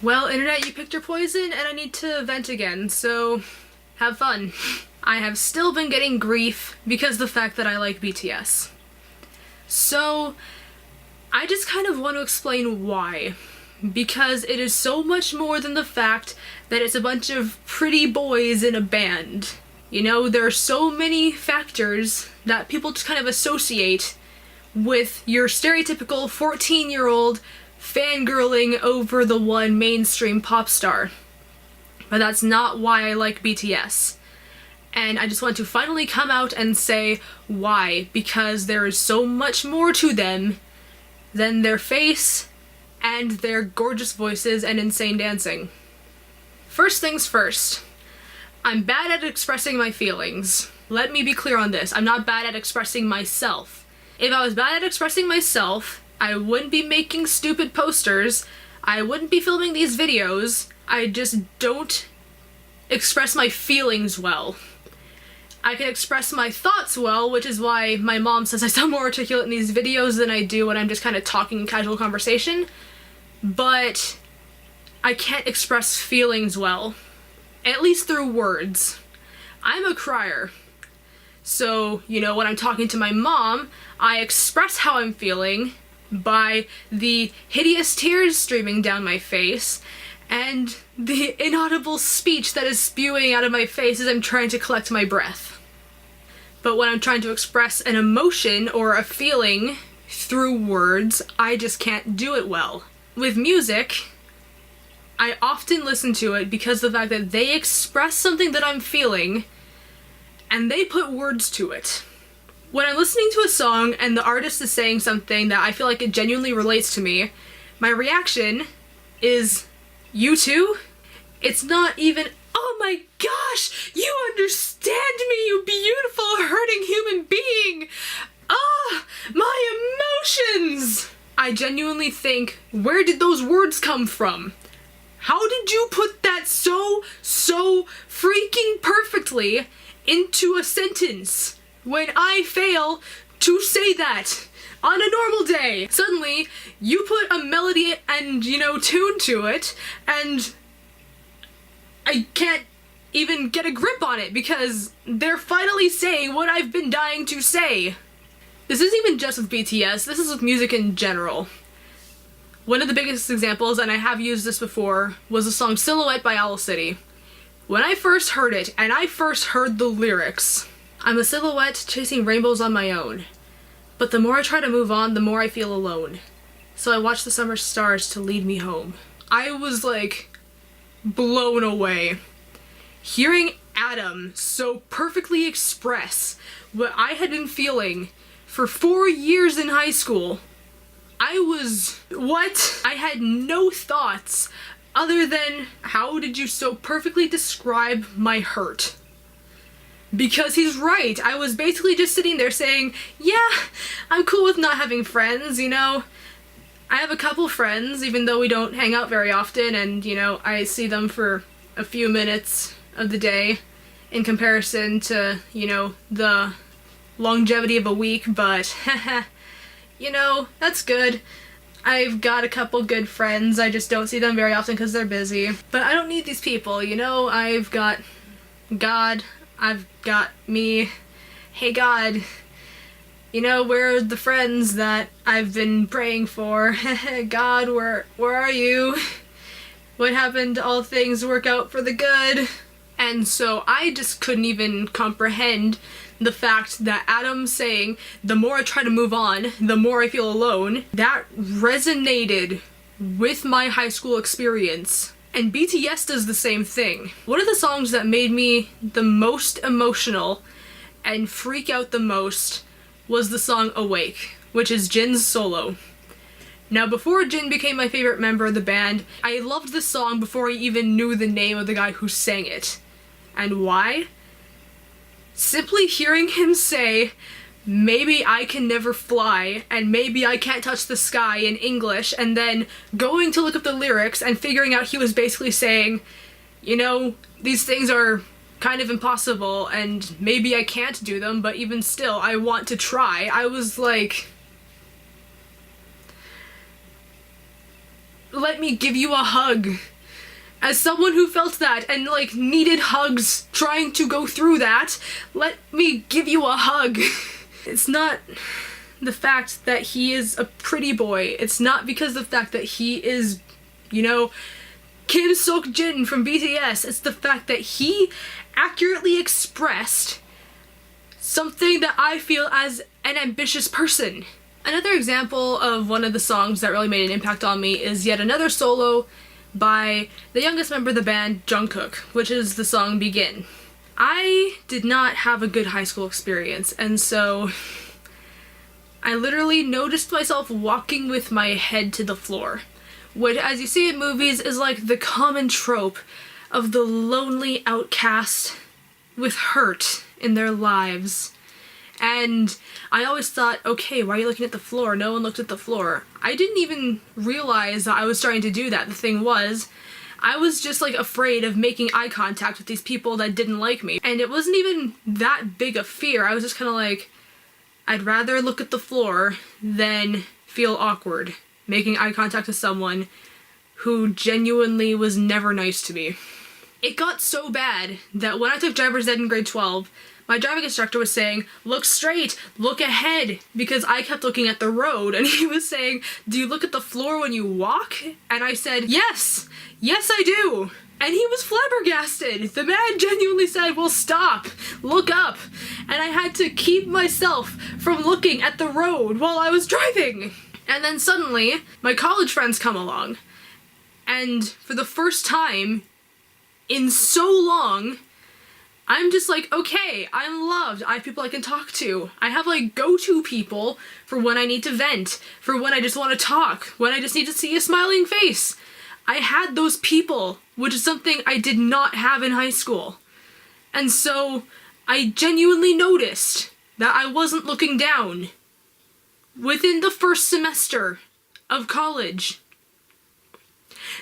Well, internet, you picked your poison, and I need to vent again, so have fun. I have still been getting grief because of the fact that I like BTS. So, I just kind of want to explain why. Because it is so much more than the fact that it's a bunch of pretty boys in a band. You know, there are so many factors that people just kind of associate with your stereotypical 14-year-old fangirling over the one mainstream pop star. But that's not why I like BTS. And I just want to finally come out and say why, because there is so much more to them than their face and their gorgeous voices and insane dancing. First things first, I'm bad at expressing my feelings. Let me be clear on this, I'm not bad at expressing myself. If I was bad at expressing myself, I wouldn't be making stupid posters, I wouldn't be filming these videos, I just don't express my feelings well. I can express my thoughts well, which is why my mom says I sound more articulate in these videos than I do when I'm just kind of talking in casual conversation, but I can't express feelings well, at least through words. I'm a crier. So, you know, when I'm talking to my mom, I express how I'm feeling by the hideous tears streaming down my face and the inaudible speech that is spewing out of my face as I'm trying to collect my breath. But when I'm trying to express an emotion or a feeling through words, I just can't do it well. With music, I often listen to it because of the fact that they express something that I'm feeling and they put words to it. When I'm listening to a song and the artist is saying something that I feel like it genuinely relates to me, my reaction is, "You too?" It's not even, "Oh my gosh, you understand me, you beautiful, hurting human being! Ah, my emotions!" I genuinely think, where did those words come from? How did you put that so freaking perfectly into a sentence when I fail to say that on a normal day? Suddenly, you put a melody and, you know, tune to it, and I can't even get a grip on it because they're finally saying what I've been dying to say. This isn't even just with BTS, this is with music in general. One of the biggest examples, and I have used this before, was the song Silhouette by Owl City. When I first heard it, and I first heard the lyrics, "I'm a silhouette chasing rainbows on my own. But the more I try to move on, the more I feel alone. So I watch the summer stars to lead me home." I was like, blown away. Hearing Adam so perfectly express what I had been feeling for 4 years in high school, I was, what? I had no thoughts other than, how did you so perfectly describe my hurt? Because he's right. I was basically just sitting there saying, yeah, I'm cool with not having friends, you know. I have a couple friends, even though we don't hang out very often, and, you know, I see them for a few minutes of the day in comparison to, you know, the longevity of a week, but you know, that's good. I've got a couple good friends, I just don't see them very often because they're busy. But I don't need these people, you know, I've got God, I've got me. Hey God, you know, where are the friends that I've been praying for? God, where are you? What happened to all things work out for the good? And so I just couldn't even comprehend the fact that Adam saying, "The more I try to move on, the more I feel alone," that resonated with my high school experience. And BTS does the same thing. One of the songs that made me the most emotional and freak out the most was the song Awake, which is Jin's solo. Now, before Jin became my favorite member of the band, I loved the song before I even knew the name of the guy who sang it. And why? Simply hearing him say, "Maybe I can never fly, and maybe I can't touch the sky" in English, and then going to look up the lyrics and figuring out he was basically saying, you know, these things are kind of impossible, and maybe I can't do them, but even still, I want to try. I was like, let me give you a hug. As someone who felt that and like needed hugs trying to go through that, let me give you a hug. It's not the fact that he is a pretty boy. It's not because of the fact that he is, you know, Kim Seok-jin from BTS. It's the fact that he accurately expressed something that I feel as an ambitious person. Another example of one of the songs that really made an impact on me is yet another solo by the youngest member of the band, Jungkook, which is the song Begin. I did not have a good high school experience, and so I literally noticed myself walking with my head to the floor, which, as you see in movies, is like the common trope of the lonely outcast with hurt in their lives. And I always thought, okay, why are you looking at the floor? No one looked at the floor. I didn't even realize that I was starting to do that. The thing was, I was just like afraid of making eye contact with these people that didn't like me. And it wasn't even that big a fear. I was just kind of like, I'd rather look at the floor than feel awkward making eye contact with someone who genuinely was never nice to me. It got so bad that when I took driver's ed in grade 12, my driving instructor was saying, look straight, look ahead, because I kept looking at the road, and he was saying, do you look at the floor when you walk? And I said, yes, I do. And he was flabbergasted. The man genuinely said, well, stop, look up. And I had to keep myself from looking at the road while I was driving. And then suddenly, my college friends come along, and for the first time in so long, I'm just like, okay, I'm loved. I have people I can talk to. I have like go-to people for when I need to vent, for when I just want to talk, when I just need to see a smiling face. I had those people, which is something I did not have in high school. And so I genuinely noticed that I wasn't looking down within the first semester of college.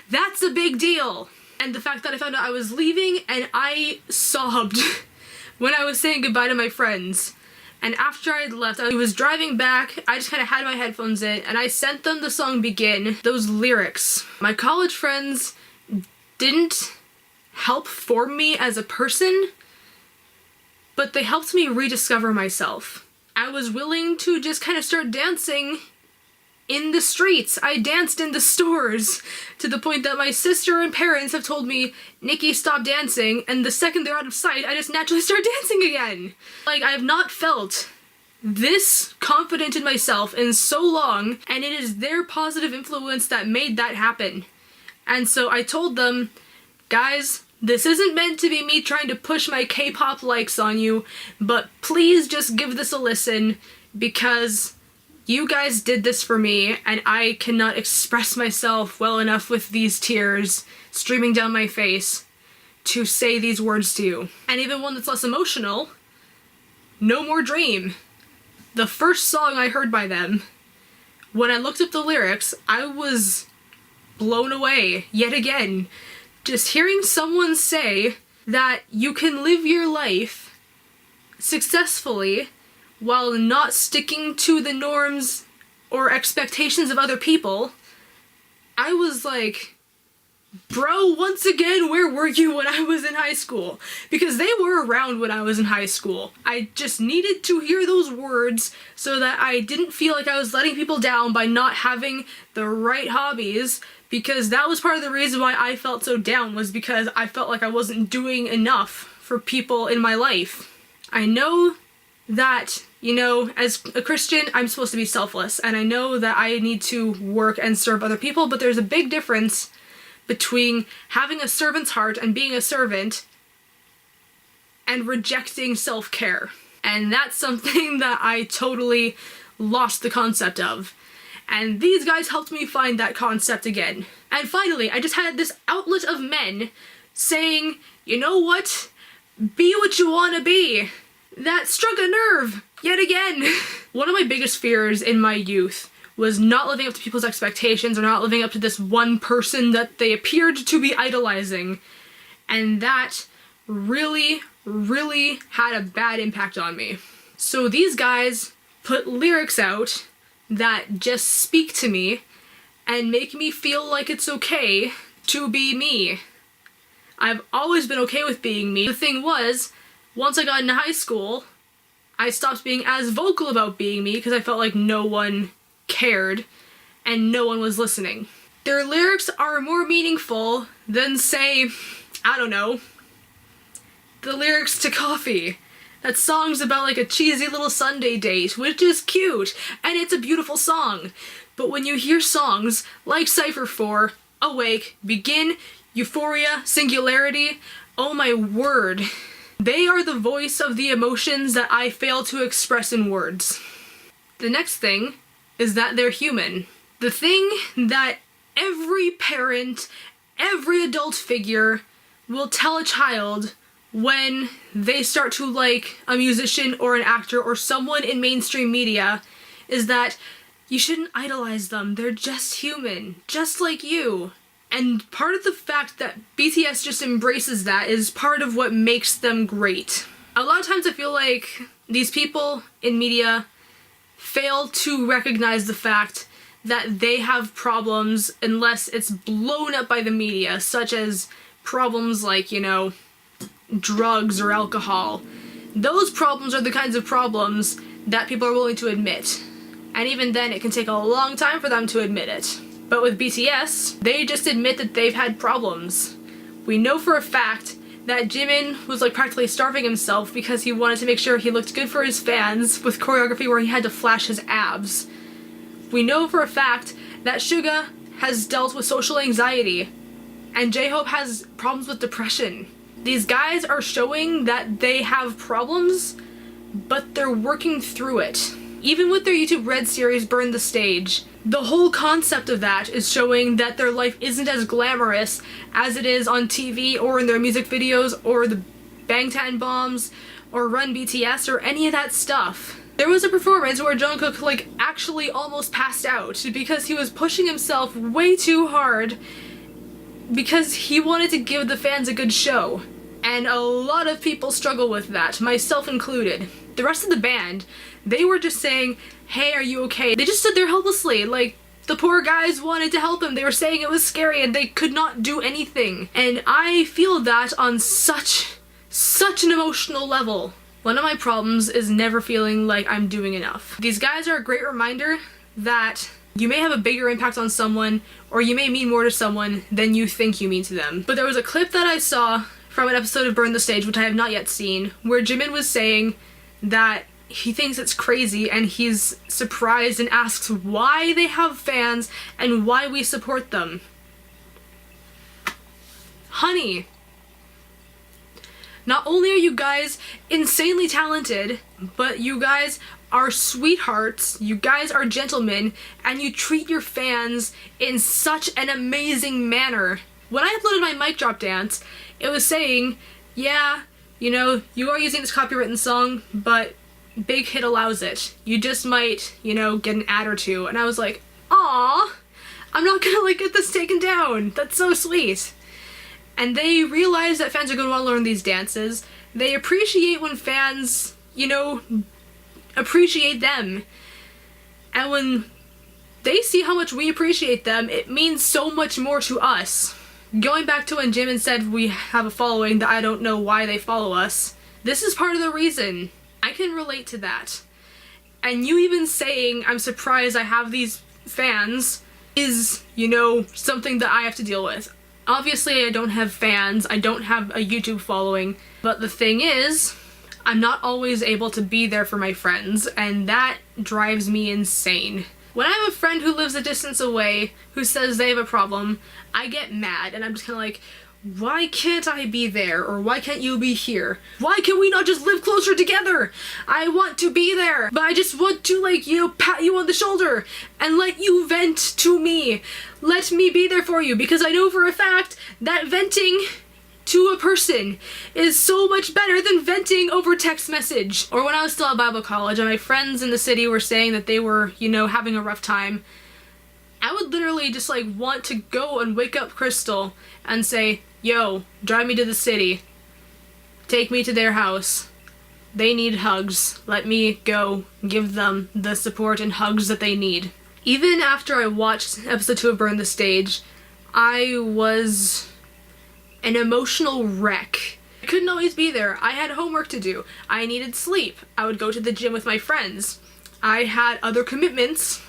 That's a big deal. And the fact that I found out I was leaving and I sobbed when I was saying goodbye to my friends. And after I had left, I was driving back, I just kind of had my headphones in, and I sent them the song Begin, those lyrics. My college friends didn't help form me as a person, but they helped me rediscover myself. I was willing to just kind of start dancing in the streets. I danced in the stores to the point that my sister and parents have told me, Nikki, stop dancing, and the second they're out of sight, I just naturally start dancing again. Like, I have not felt this confident in myself in so long, and it is their positive influence that made that happen. And so I told them, guys, this isn't meant to be me trying to push my K-pop likes on you, but please just give this a listen, because you guys did this for me, and I cannot express myself well enough with these tears streaming down my face to say these words to you. And even one that's less emotional, No More Dream. The first song I heard by them, when I looked up the lyrics, I was blown away yet again. Just hearing someone say that you can live your life successfully while not sticking to the norms or expectations of other people, I was like, bro, once again, where were you when I was in high school? Because they were around when I was in high school. I just needed to hear those words so that I didn't feel like I was letting people down by not having the right hobbies, because that was part of the reason why I felt so down, was because I felt like I wasn't doing enough for people in my life. I know that, you know, as a Christian, I'm supposed to be selfless, and I know that I need to work and serve other people, but there's a big difference between having a servant's heart and being a servant and rejecting self-care. And that's something that I totally lost the concept of. And these guys helped me find that concept again. And finally, I just had this outlet of men saying, you know what? Be what you want to be. That struck a nerve, yet again. One of my biggest fears in my youth was not living up to people's expectations or not living up to this one person that they appeared to be idolizing. And that really, really had a bad impact on me. So these guys put lyrics out that just speak to me and make me feel like it's okay to be me. I've always been okay with being me. The thing was, once I got into high school, I stopped being as vocal about being me because I felt like no one cared and no one was listening. Their lyrics are more meaningful than, say, I don't know, the lyrics to Coffee. That song's about like a cheesy little Sunday date, which is cute, and it's a beautiful song. But when you hear songs like Cypher 4, Awake, Begin, Euphoria, Singularity, oh my word. They are the voice of the emotions that I fail to express in words. The next thing is that they're human. The thing that every parent, every adult figure will tell a child when they start to like a musician or an actor or someone in mainstream media is that you shouldn't idolize them. They're just human, just like you. And part of the fact that BTS just embraces that is part of what makes them great. A lot of times I feel like these people in media fail to recognize the fact that they have problems unless it's blown up by the media, such as problems like, you know, drugs or alcohol. Those problems are the kinds of problems that people are willing to admit. And even then, it can take a long time for them to admit it. But with BTS, they just admit that they've had problems. We know for a fact that Jimin was like practically starving himself because he wanted to make sure he looked good for his fans with choreography where he had to flash his abs. We know for a fact that Suga has dealt with social anxiety and J-Hope has problems with depression. These guys are showing that they have problems, but they're working through it. Even with their YouTube Red series, Burn the Stage, the whole concept of that is showing that their life isn't as glamorous as it is on TV or in their music videos or the Bangtan Bombs or Run BTS or any of that stuff. There was a performance where Jungkook like actually almost passed out because he was pushing himself way too hard because he wanted to give the fans a good show. And a lot of people struggle with that, myself included. The rest of the band, they were just saying, hey, are you okay? They just stood there helplessly, like, the poor guys wanted to help him. They were saying it was scary and they could not do anything. And I feel that on such an emotional level. One of my problems is never feeling like I'm doing enough. These guys are a great reminder that you may have a bigger impact on someone, or you may mean more to someone than you think you mean to them. But there was a clip that I saw from an episode of Burn the Stage, which I have not yet seen, where Jimin was saying that he thinks it's crazy and he's surprised and asks why they have fans and why we support them. Honey, not only are you guys insanely talented, but you guys are sweethearts, you guys are gentlemen, and you treat your fans in such an amazing manner. When I uploaded my mic drop dance, it was saying, yeah, you know, you are using this copywritten song, but Big Hit allows it. You just might, you know, get an ad or two. And I was like, aw, I'm not gonna like get this taken down. That's so sweet. And they realize that fans are gonna want to learn these dances. They appreciate when fans, you know, appreciate them. And when they see how much we appreciate them, it means so much more to us. Going back to when Jimin said we have a following that I don't know why they follow us, this is part of the reason. I can relate to that. And you even saying, I'm surprised I have these fans, is, you know, something that I have to deal with. Obviously, I don't have fans, I don't have a YouTube following, but the thing is, I'm not always able to be there for my friends, and that drives me insane. When I have a friend who lives a distance away who says they have a problem, I get mad and I'm just kind of like, why can't I be there? Or why can't you be here? Why can we not just live closer together? I want to be there, but I just want to, like, you know, pat you on the shoulder and let you vent to me. Let me be there for you, because I know for a fact that venting to a person is so much better than venting over text message. Or when I was still at Bible college and my friends in the city were saying that they were, you know, having a rough time, I would literally just like want to go and wake up Crystal and say, yo, drive me to the city. Take me to their house. They need hugs. Let me go give them the support and hugs that they need. Even after I watched episode 2 of Burn the Stage, I was an emotional wreck. I couldn't always be there. I had homework to do. I needed sleep. I would go to the gym with my friends. I had other commitments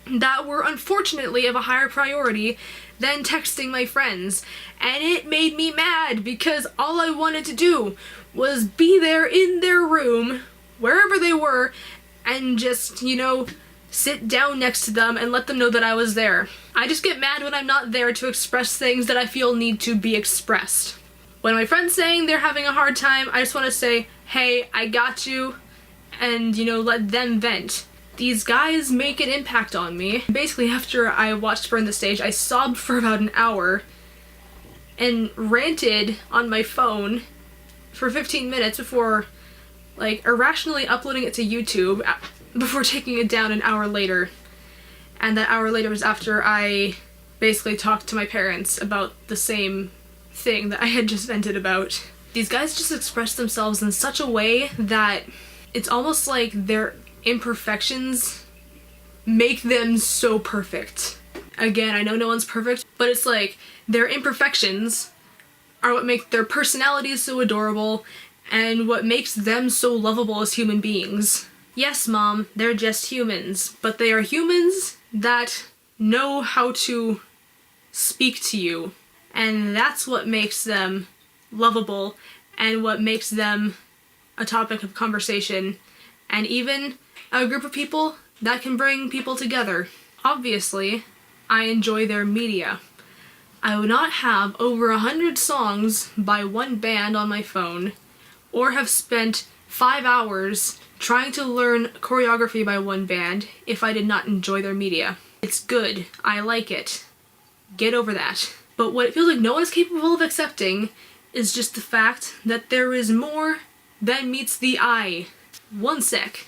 that were unfortunately of a higher priority than texting my friends. And it made me mad because all I wanted to do was be there in their room, wherever they were, and just, you know, sit down next to them and let them know that I was there. I just get mad when I'm not there to express things that I feel need to be expressed. When my friend's saying they're having a hard time, I just want to say, hey, I got you, and, you know, let them vent. These guys make an impact on me. Basically, after I watched Burn the Stage, I sobbed for about an hour and ranted on my phone for 15 minutes before, like, irrationally uploading it to YouTube before taking it down an hour later. And that hour later was after I basically talked to my parents about the same thing that I had just vented about. These guys just express themselves in such a way that it's almost like their imperfections make them so perfect. Again, I know no one's perfect, but it's like their imperfections are what make their personalities so adorable and what makes them so lovable as human beings. Yes, Mom, they're just humans, but they are humans that know how to speak to you, and that's what makes them lovable and what makes them a topic of conversation, and even a group of people that can bring people together. Obviously, I enjoy their media. I would not have over 100 songs by one band on my phone, or have spent 5 hours trying to learn choreography by one band if I did not enjoy their media. It's good. I like it. Get over that. But what it feels like no one is capable of accepting is just the fact that there is more than meets the eye. One sec.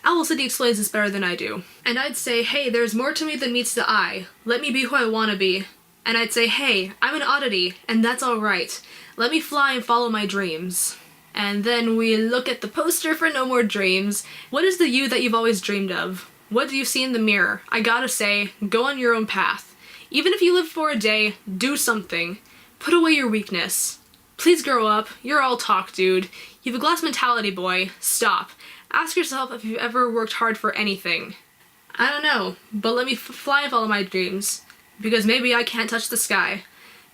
Owl City explains this better than I do. And I'd say, hey, there's more to me than meets the eye. Let me be who I want to be. And I'd say, hey, I'm an oddity, and that's alright. Let me fly and follow my dreams. And then we look at the poster for No More Dreams. What is the you that you've always dreamed of? What do you see in the mirror? I gotta say, go on your own path. Even if you live for a day, do something. Put away your weakness. Please grow up. You're all talk, dude. You have a glass mentality, boy. Stop. Ask yourself if you've ever worked hard for anything. I don't know, but let me fly and follow my dreams. Because maybe I can't touch the sky.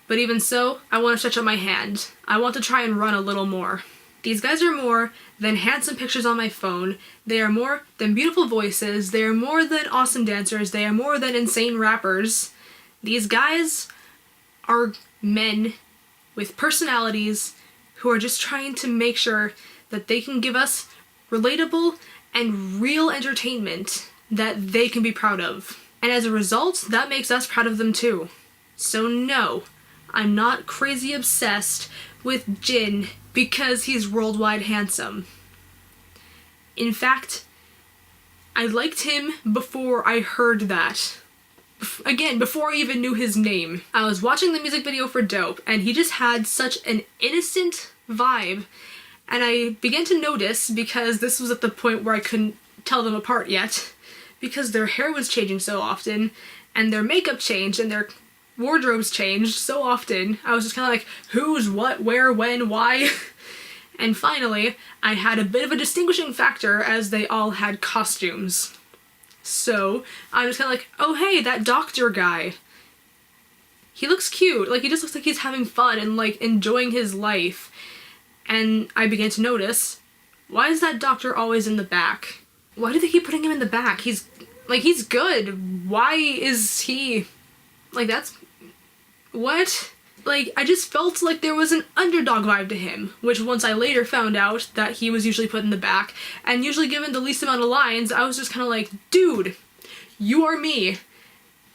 But even so, I want to stretch out my hand. I want to try and run a little more. These guys are more than handsome pictures on my phone. They are more than beautiful voices. They are more than awesome dancers. They are more than insane rappers. These guys are men with personalities who are just trying to make sure that they can give us relatable and real entertainment that they can be proud of. And as a result, that makes us proud of them too. So no, I'm not crazy obsessed with Jin because he's worldwide handsome. In fact, I liked him before I heard that. Again, before I even knew his name. I was watching the music video for Dope, and he just had such an innocent vibe, and I began to notice, because this was at the point where I couldn't tell them apart yet, because their hair was changing so often, and their makeup changed, and their wardrobes changed so often. I was just kind of like, who's, what, where, when, why? And finally, I had a bit of a distinguishing factor as they all had costumes. So, I was kind of like, oh hey, that doctor guy. He looks cute. Like, he just looks like he's having fun and, like, enjoying his life. And I began to notice, why is that doctor always in the back? Why do they keep putting him in the back? He's good. Why is he... Like, that's... What? Like, I just felt like there was an underdog vibe to him, which once I later found out that he was usually put in the back, and usually given the least amount of lines, I was just kind of like, dude, you are me.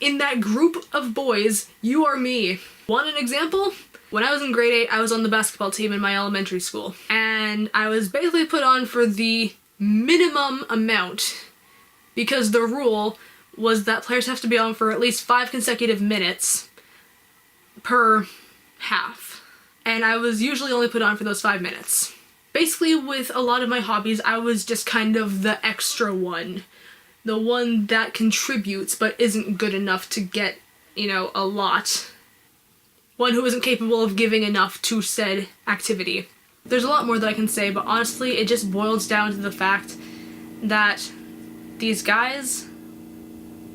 In that group of boys, you are me. Want an example? When I was in grade 8, I was on the basketball team in my elementary school, and I was basically put on for the minimum amount, because the rule was that players have to be on for at least 5 consecutive minutes per half. And I was usually only put on for those 5 minutes. Basically, with a lot of my hobbies, I was just kind of the extra one. the one that contributes but isn't good enough to get, you know, a lot. One who isn't capable of giving enough to said activity. There's a lot more that I can say, but honestly, it just boils down to the fact that these guys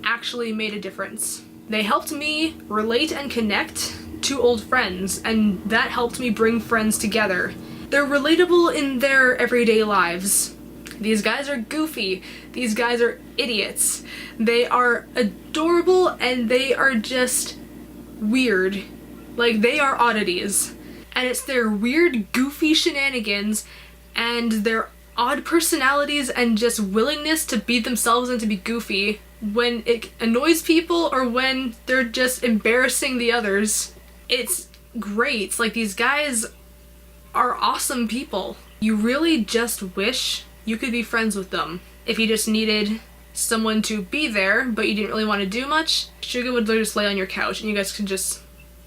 actually made a difference. They helped me relate and connect to old friends, and that helped me bring friends together. They're relatable in their everyday lives. These guys are goofy. These guys are idiots. They are adorable, and they are just weird. Like, they are oddities. And it's their weird, goofy shenanigans and their odd personalities and just willingness to be themselves and to be goofy when it annoys people or when they're just embarrassing the others. It's great. Like, these guys are awesome people. You really just wish you could be friends with them. If you just needed someone to be there, but you didn't really want to do much, Suga would just lay on your couch and you guys could just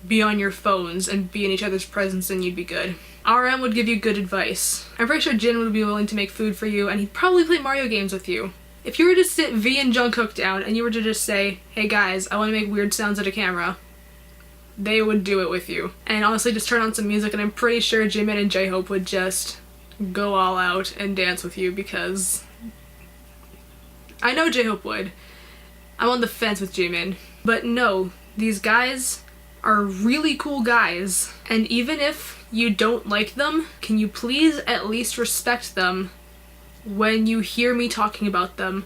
be on your phones and be in each other's presence and you'd be good. RM would give you good advice. I'm pretty sure Jin would be willing to make food for you and he'd probably play Mario games with you. If you were to sit V and Jungkook down and you were to just say, hey guys, I want to make weird sounds at a camera, they would do it with you. And honestly, just turn on some music and I'm pretty sure Jimin and J-Hope would just go all out and dance with you because I know J-Hope would. I'm on the fence with Jimin. But no, these guys are really cool guys, and even if you don't like them, can you please at least respect them when you hear me talking about them,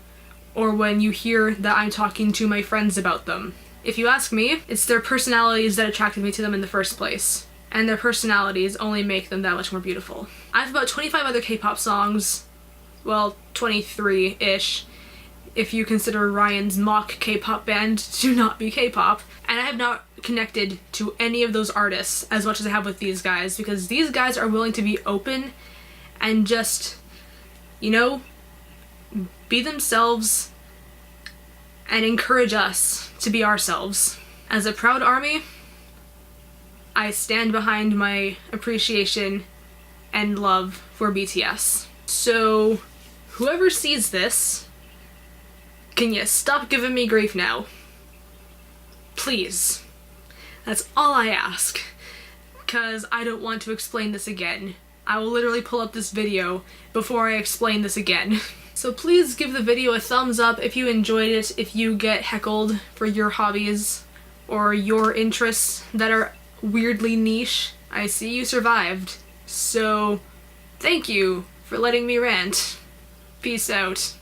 or when you hear that I'm talking to my friends about them. If you ask me, it's their personalities that attracted me to them in the first place, and their personalities only make them that much more beautiful. I have about 25 other K-pop songs, well, 23-ish, if you consider Ryan's mock K-pop band to not be K-pop, and I have not connected to any of those artists as much as I have with these guys, because these guys are willing to be open and just, you know, be themselves and encourage us to be ourselves. As a proud army, I stand behind my appreciation and love for BTS. So, whoever sees this, can you stop giving me grief now? Please. That's all I ask. Because I don't want to explain this again. I will literally pull up this video before I explain this again. So please give the video a thumbs up if you enjoyed it, if you get heckled for your hobbies or your interests that are weirdly niche. I see you survived. So thank you for letting me rant. Peace out.